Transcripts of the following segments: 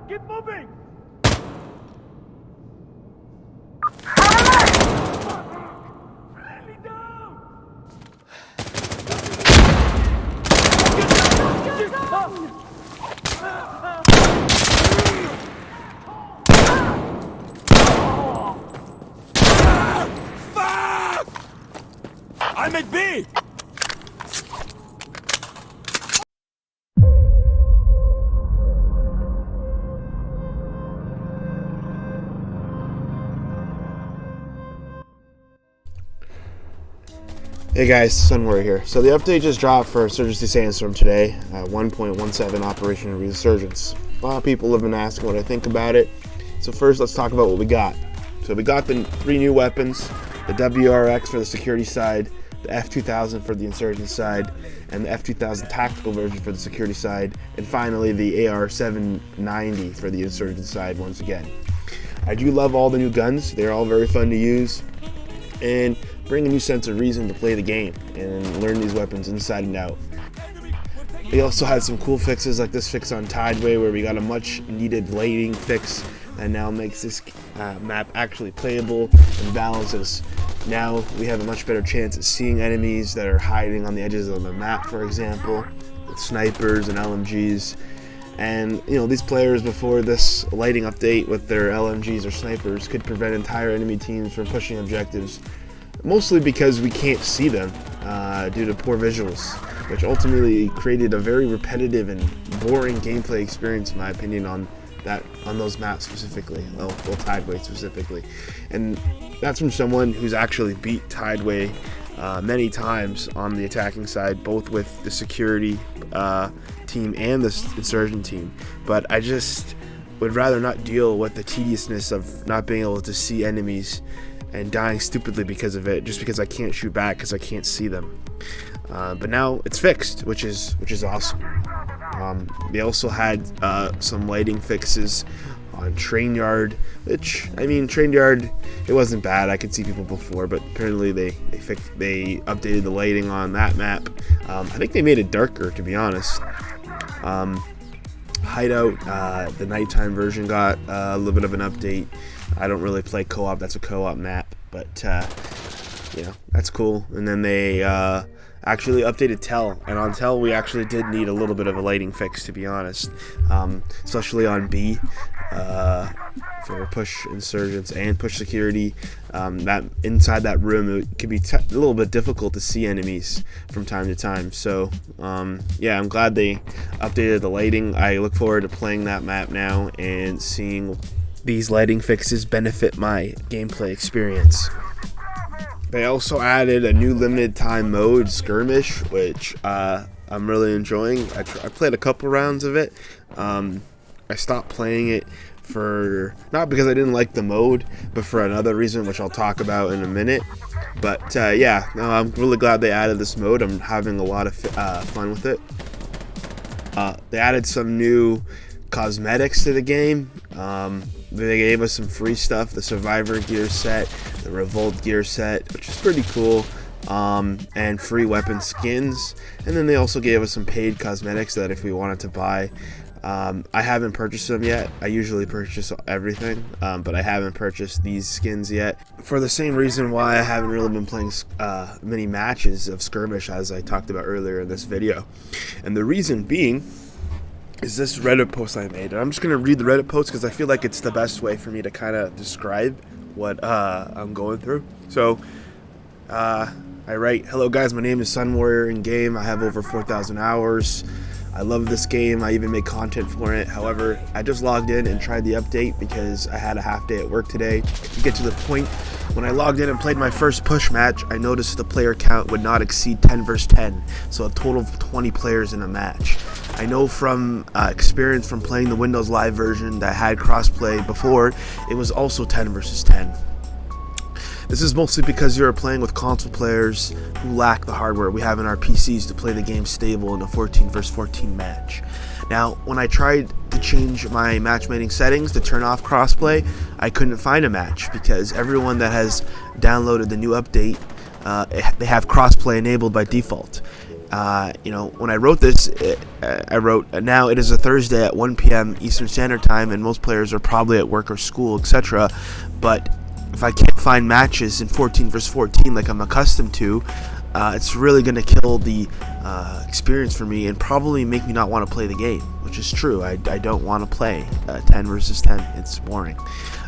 Keep moving! Friendly down! Get down! Fuck! I'm at B! Hey guys, Sunwarrior here. So the update just dropped for Insurgency Sandstorm today, 1.17 Operation Resurgence. A lot of people have been asking what I think about it. So first, let's talk about what we got. So we got the 3 new weapons, the WRX for the security side, the F2000 for the insurgent side, and the F2000 tactical version for the security side, and finally the AR-790 for the insurgent side once again. I do love all the new guns. They're all very fun to use, and bring a new sense of reason to play the game and learn these weapons inside and out. We also had some cool fixes like this fix on Tideway where we got a much needed lighting fix that now makes this map actually playable and balances. Now we have a much better chance at seeing enemies that are hiding on the edges of the map, for example, with snipers and LMGs. And you know, these players before this lighting update with their LMGs or snipers could prevent entire enemy teams from pushing objectives, mostly because we can't see them due to poor visuals, which ultimately created a very repetitive and boring gameplay experience in my opinion on those maps specifically, well Tideway specifically. And that's from someone who's actually beat Tideway many times on the attacking side, both with the security team and the insurgent team. But I just would rather not deal with the tediousness of not being able to see enemies and dying stupidly because of it, just because I can't shoot back because I can't see them. But now it's fixed, which is awesome. They also had some lighting fixes on Trainyard, which, I mean, Trainyard, it wasn't bad. I could see people before, but apparently they updated the lighting on that map. I think they made it darker, to be honest. Hideout, the nighttime version, got a little bit of an update. I don't really play co-op, that's a co-op map, but you know, that's cool. And then they actually updated Tell, and on Tell we actually did need a little bit of a lighting fix, to be honest, especially on B for push insurgents and push security. That inside that room it can be a little bit difficult to see enemies from time to time. So yeah, I'm glad they updated the lighting. I look forward to playing that map now and seeing these lighting fixes benefit my gameplay experience. They also added a new limited time mode, Skirmish, which I'm really enjoying. I played a couple rounds of it. I stopped playing it for, not because I didn't like the mode, but for another reason, which I'll talk about in a minute. But yeah, no, I'm really glad they added this mode. I'm having a lot of fun with it. They added some new cosmetics to the game. They gave us some free stuff, the Survivor gear set, the Revolt gear set, which is pretty cool, and free weapon skins. And then they also gave us some paid cosmetics that if we wanted to buy. I haven't purchased them yet. I usually purchase everything, but I haven't purchased these skins yet, for the same reason why I haven't really been playing many matches of Skirmish, as I talked about earlier in this video. And the reason being is this Reddit post I made. And I'm just going to read the Reddit post because I feel like it's the best way for me to kind of describe what I'm going through. So I write, "Hello guys, my name is Sunwarrior in game. I have over 4,000 hours. I love this game. I even make content for it. However, I just logged in and tried the update because I had a half day at work today. To get to the point, when I logged in and played my first push match, I noticed the player count would not exceed 10 versus 10, so a total of 20 players in a match. I know from experience from playing the Windows Live version that had crossplay before, it was also 10 versus 10. This is mostly because you're playing with console players who lack the hardware we have in our PCs to play the game stable in a 14 versus 14 match. Now, when I tried to change my matchmaking settings to turn off crossplay, I couldn't find a match because everyone that has downloaded the new update, they have crossplay enabled by default. when I wrote this, I wrote, now it is a Thursday at 1 p.m. Eastern Standard Time, and most players are probably at work or school, etc. But if I can't find matches in 14 versus 14 like I'm accustomed to, it's really going to kill the experience for me and probably make me not want to play the game, which is true. I don't want to play 10 versus 10. It's boring.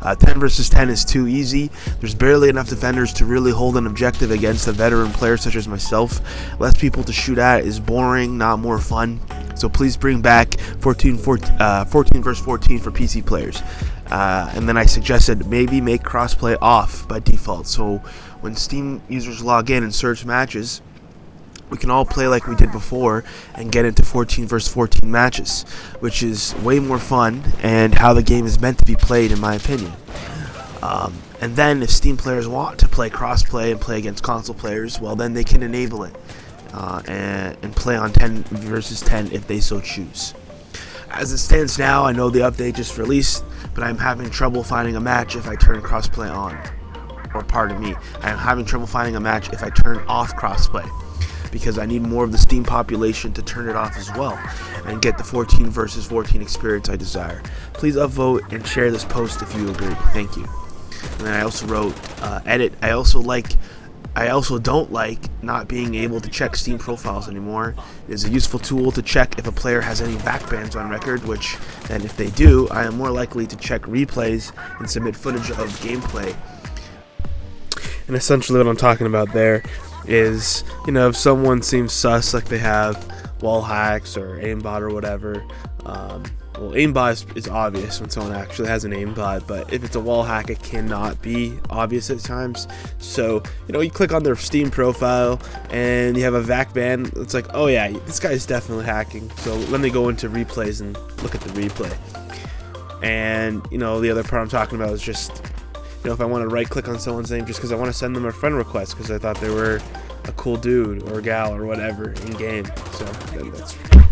10 versus 10 is too easy. There's barely enough defenders to really hold an objective against a veteran player such as myself. Less people to shoot at is boring, not more fun. So please bring back 14 versus 14 for PC players. And then I suggested maybe make crossplay off by default. So when Steam users log in and search matches, we can all play like we did before and get into 14 versus 14 matches, which is way more fun and how the game is meant to be played, in my opinion. And then if Steam players want to play crossplay and play against console players, well, then they can enable it and play on 10 versus 10 if they so choose. As it stands now, I know the update just released, but I'm having trouble finding a match if I turn crossplay on. Or pardon me, I'm having trouble finding a match if I turn off crossplay, because I need more of the Steam population to turn it off as well and get the 14 versus 14 experience I desire. Please upvote and share this post if you agree. Thank you. And then I also wrote, edit. I also don't like not being able to check Steam profiles anymore. It is a useful tool to check if a player has any backbans on record, which then if they do, I am more likely to check replays and submit footage of gameplay. And essentially what I'm talking about there is, if someone seems sus, like they have wall hacks or aimbot or whatever, well, aimbot is obvious when someone actually has an aimbot, but if it's a wall hack, it cannot be obvious at times. So, you click on their Steam profile and you have a VAC ban. It's like, oh yeah, this guy's definitely hacking. So let me go into replays and look at the replay. And, the other part I'm talking about is just, if I want to right click on someone's name just because I want to send them a friend request because I thought they were a cool dude or gal or whatever in game. So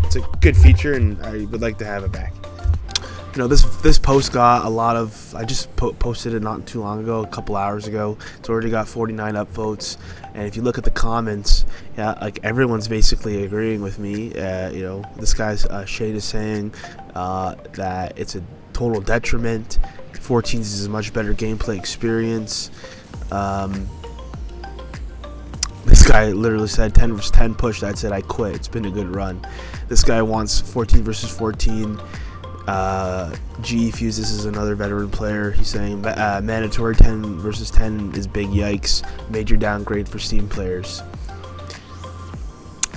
it's a good feature, and I would like to have it back. This post got a lot of, I just posted it not too long ago, a couple hours ago. It's already got 49 upvotes, and if you look at the comments, like everyone's basically agreeing with me. This guy's Shade is saying that it's a total detriment. 14s is a much better gameplay experience. This guy literally said 10 versus 10 push. That said, I quit. It's been a good run. This guy wants 14 versus 14. G Fuses is another veteran player. He's saying mandatory 10 versus 10 is big yikes. Major downgrade for Steam players.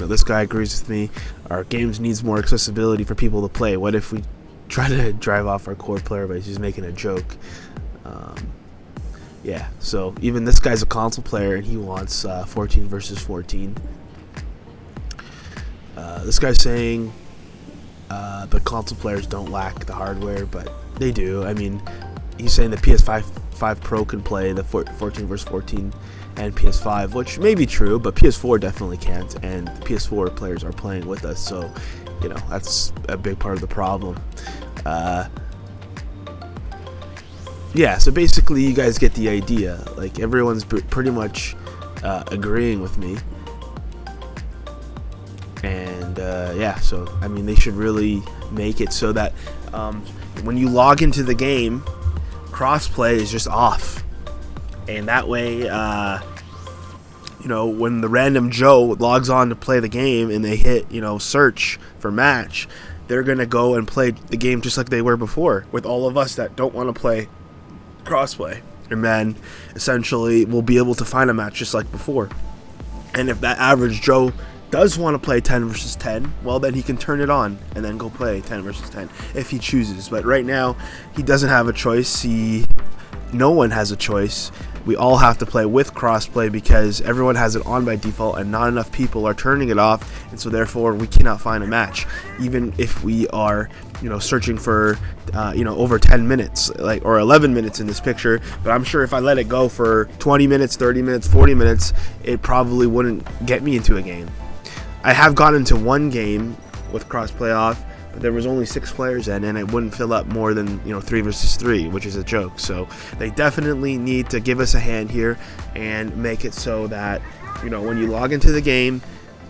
Now, this guy agrees with me. Our games needs more accessibility for people to play. What if we try to drive off our core player base? He's making a joke. Yeah, so even this guy's a console player and he wants 14 versus 14. This guy's saying the console players don't lack the hardware, but they do. I mean, he's saying the PS5 Pro can play the 14 versus 14 and PS5, which may be true, but PS4 definitely can't, and PS4 players are playing with us, so that's a big part of the problem. Yeah, so basically you guys get the idea. Like, everyone's pretty much agreeing with me. And yeah, so I mean, they should really make it so that when you log into the game, crossplay is just off, and that way when the random Joe logs on to play the game and they hit search for match, they're gonna go and play the game just like they were before, with all of us that don't want to play crossplay, and then essentially we'll be able to find a match just like before. And if that average Joe does want to play 10 versus 10, well, then he can turn it on and then go play 10 versus 10 if he chooses. But right now he doesn't have a choice. No one has a choice. We all have to play with crossplay because everyone has it on by default and not enough people are turning it off, and so therefore we cannot find a match, even if we are searching for over 10 minutes, or 11 minutes in this picture. But I'm sure if I let it go for 20 minutes, 30 minutes, 40 minutes, it probably wouldn't get me into a game. I have gotten into one game with crossplay off, but there was only 6 players in, and it wouldn't fill up more than 3 versus 3, which is a joke. So they definitely need to give us a hand here and make it so that when you log into the game,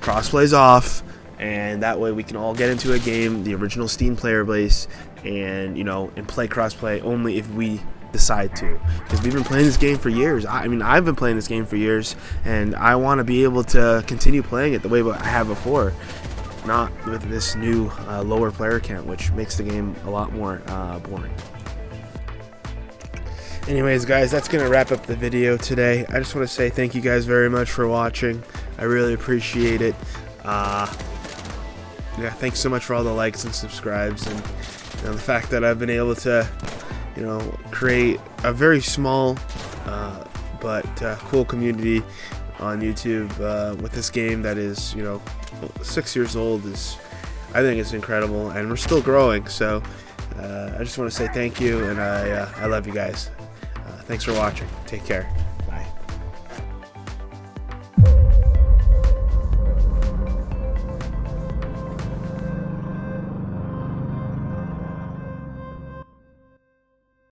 crossplay's off, and that way we can all get into a game, the original Steam player base, and and play crossplay only if we decide to, because we've been playing this game for years. I mean, I've been playing this game for years, and I want to be able to continue playing it the way I have before, not with this new lower player count, which makes the game a lot more boring. Anyways, guys, that's gonna wrap up the video today. I just want to say thank you guys very much for watching. I really appreciate it. Yeah, thanks so much for all the likes and subscribes, and the fact that I've been able to create a very small but cool community on YouTube with this game that is 6 years old. I think it's incredible, and we're still growing. So I just want to say thank you, and I love you guys. Thanks for watching. Take care.